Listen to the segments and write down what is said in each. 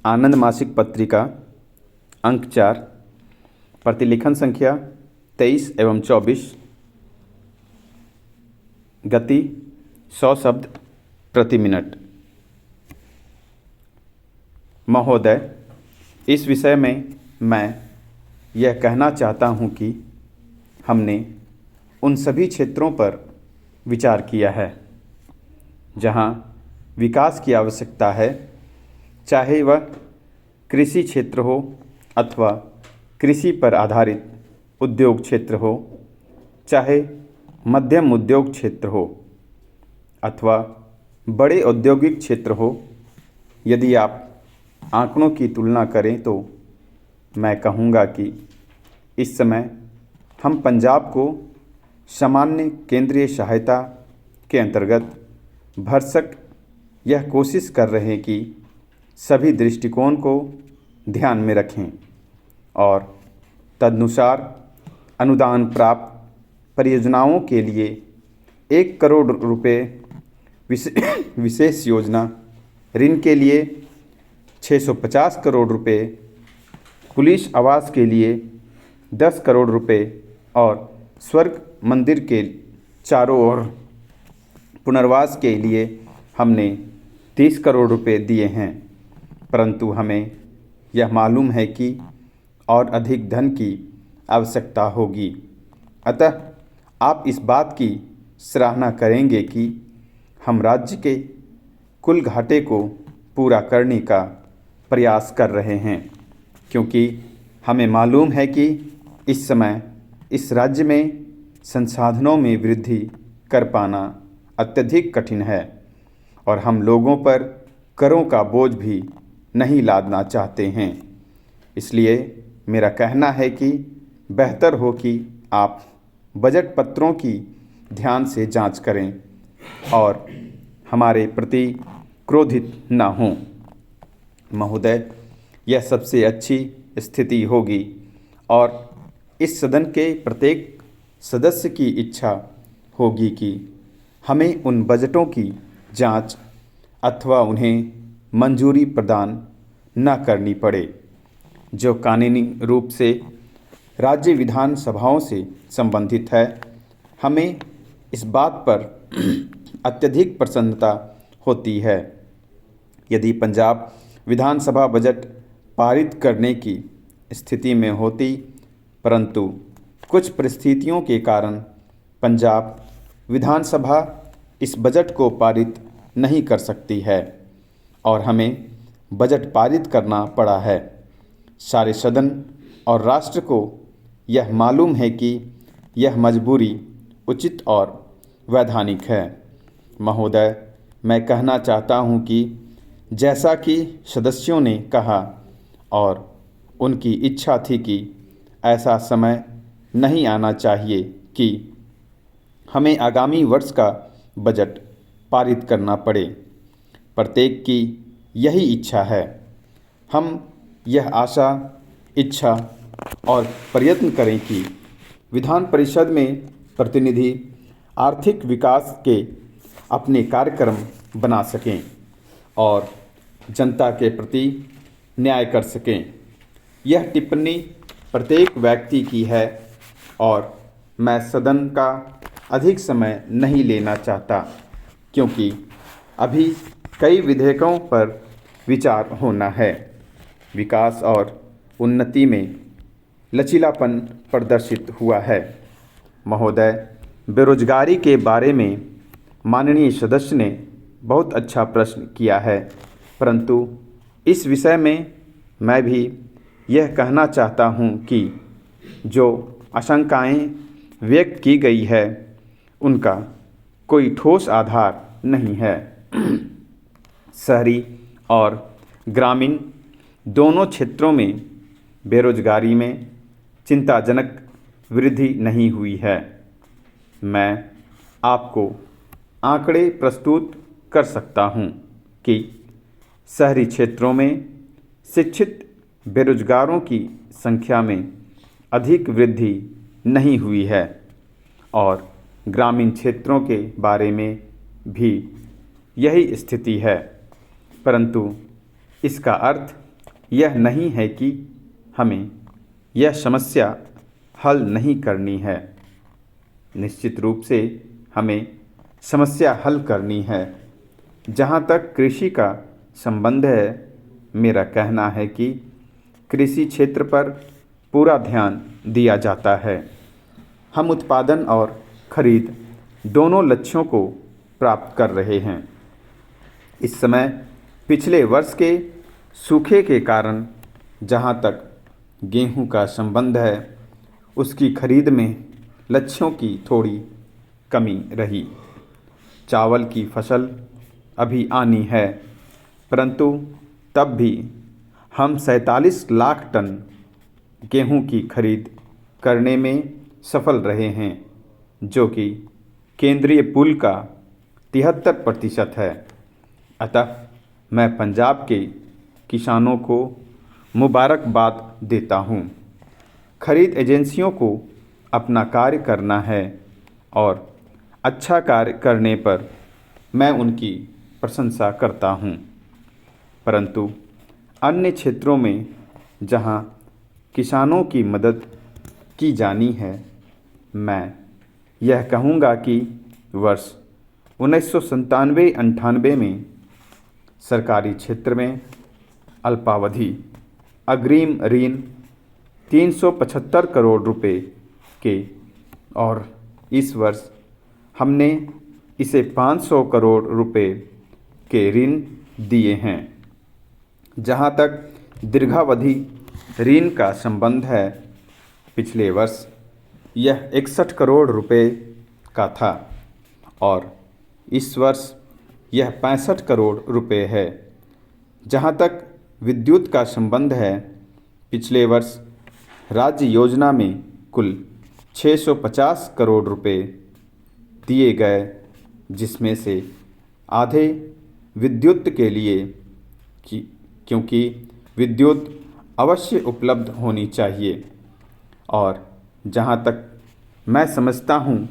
आनंद मासिक पत्रिका अंक 4, प्रतिलेखन संख्या 23 एवं 24, गति 100 शब्द प्रति मिनट। महोदय, इस विषय में मैं यह कहना चाहता हूँ कि हमने उन सभी क्षेत्रों पर विचार किया है जहाँ विकास की आवश्यकता है, चाहे वह कृषि क्षेत्र हो अथवा कृषि पर आधारित उद्योग क्षेत्र हो, चाहे मध्यम उद्योग क्षेत्र हो अथवा बड़े औद्योगिक क्षेत्र हो। यदि आप आंकड़ों की तुलना करें तो मैं कहूँगा कि इस समय हम पंजाब को सामान्य केंद्रीय सहायता के अंतर्गत भरसक यह कोशिश कर रहे हैं कि सभी दृष्टिकोण को ध्यान में रखें और तदनुसार अनुदान प्राप्त परियोजनाओं के लिए 1 करोड़ रुपए विशेष योजना, ऋण के लिए 650 करोड़ रुपए, पुलिस आवास के लिए 10 करोड़ रुपए और स्वर्ग मंदिर के चारों ओर पुनर्वास के लिए हमने 30 करोड़ रुपए दिए हैं। परंतु हमें यह मालूम है कि और अधिक धन की आवश्यकता होगी। अतः आप इस बात की सराहना करेंगे कि हम राज्य के कुल घाटे को पूरा करने का प्रयास कर रहे हैं, क्योंकि हमें मालूम है कि इस समय इस राज्य में संसाधनों में वृद्धि कर पाना अत्यधिक कठिन है और हम लोगों पर करों का बोझ भी नहीं लादना चाहते हैं। इसलिए मेरा कहना है कि बेहतर हो कि आप बजट पत्रों की ध्यान से जांच करें और हमारे प्रति क्रोधित न हों। महोदय, यह सबसे अच्छी स्थिति होगी और इस सदन के प्रत्येक सदस्य की इच्छा होगी कि हमें उन बजटों की जांच अथवा उन्हें मंजूरी प्रदान न करनी पड़े जो कानूनी रूप से राज्य विधानसभाओं से संबंधित है। हमें इस बात पर अत्यधिक प्रसन्नता होती है यदि पंजाब विधानसभा बजट पारित करने की स्थिति में होती, परंतु कुछ परिस्थितियों के कारण पंजाब विधानसभा इस बजट को पारित नहीं कर सकती है और हमें बजट पारित करना पड़ा है। सारे सदन और राष्ट्र को यह मालूम है कि यह मजबूरी उचित और वैधानिक है। महोदय, मैं कहना चाहता हूँ कि जैसा कि सदस्यों ने कहा और उनकी इच्छा थी कि ऐसा समय नहीं आना चाहिए कि हमें आगामी वर्ष का बजट पारित करना पड़े। प्रत्येक की यही इच्छा है। हम यह आशा, इच्छा और प्रयत्न करें कि विधान परिषद में प्रतिनिधि आर्थिक विकास के अपने कार्यक्रम बना सकें और जनता के प्रति न्याय कर सकें। यह टिप्पणी प्रत्येक व्यक्ति की है और मैं सदन का अधिक समय नहीं लेना चाहता, क्योंकि अभी कई विधेयकों पर विचार होना है। विकास और उन्नति में लचीलापन प्रदर्शित हुआ है। महोदय, बेरोजगारी के बारे में माननीय सदस्य ने बहुत अच्छा प्रश्न किया है, परंतु इस विषय में मैं भी यह कहना चाहता हूँ कि जो आशंकाएं व्यक्त की गई है उनका कोई ठोस आधार नहीं है। शहरी और ग्रामीण दोनों क्षेत्रों में बेरोजगारी में चिंताजनक वृद्धि नहीं हुई है। मैं आपको आंकड़े प्रस्तुत कर सकता हूं कि शहरी क्षेत्रों में शिक्षित बेरोजगारों की संख्या में अधिक वृद्धि नहीं हुई है और ग्रामीण क्षेत्रों के बारे में भी यही स्थिति है, परंतु इसका अर्थ यह नहीं है कि हमें यह समस्या हल नहीं करनी है। निश्चित रूप से हमें समस्या हल करनी है। जहाँ तक कृषि का संबंध है, मेरा कहना है कि कृषि क्षेत्र पर पूरा ध्यान दिया जाता है। हम उत्पादन और खरीद दोनों लक्ष्यों को प्राप्त कर रहे हैं। इस समय पिछले वर्ष के सूखे के कारण जहाँ तक गेहूं का संबंध है, उसकी खरीद में लक्ष्यों की थोड़ी कमी रही। चावल की फसल अभी आनी है, परंतु तब भी हम 47 लाख टन गेहूं की खरीद करने में सफल रहे हैं, जो कि केंद्रीय पुल का 73% है। अतः मैं पंजाब के किसानों को मुबारकबाद देता हूँ। खरीद एजेंसियों को अपना कार्य करना है और अच्छा कार्य करने पर मैं उनकी प्रशंसा करता हूँ। परंतु अन्य क्षेत्रों में जहाँ किसानों की मदद की जानी है, मैं यह कहूँगा कि वर्ष 1997-98 में सरकारी क्षेत्र में अल्पावधि अग्रिम ऋण 375 करोड़ रुपए के, और इस वर्ष हमने इसे 500 करोड़ रुपए के ऋण दिए हैं। जहाँ तक दीर्घावधि ऋण का संबंध है, पिछले वर्ष यह 61 करोड़ रुपए का था और इस वर्ष यह 65 करोड़ रुपए है। जहाँ तक विद्युत का संबंध है, पिछले वर्ष राज्य योजना में कुल 650 करोड़ रुपए दिए गए, जिसमें से आधे विद्युत के लिए क्योंकि विद्युत अवश्य उपलब्ध होनी चाहिए। और जहाँ तक मैं समझता हूँ,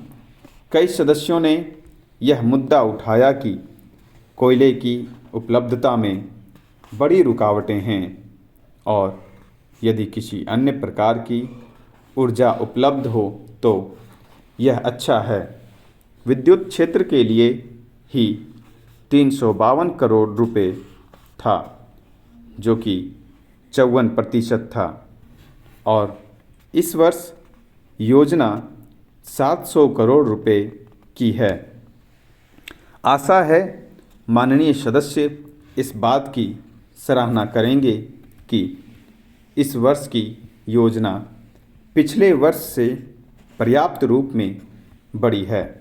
कई सदस्यों ने यह मुद्दा उठाया कि कोयले की उपलब्धता में बड़ी रुकावटें हैं और यदि किसी अन्य प्रकार की ऊर्जा उपलब्ध हो तो यह अच्छा है। विद्युत क्षेत्र के लिए ही 352 करोड़ रुपए था, जो कि 54% था, और इस वर्ष योजना 700 करोड़ रुपए की है। आशा है माननीय सदस्य इस बात की सराहना करेंगे कि इस वर्ष की योजना पिछले वर्ष से पर्याप्त रूप में बड़ी है।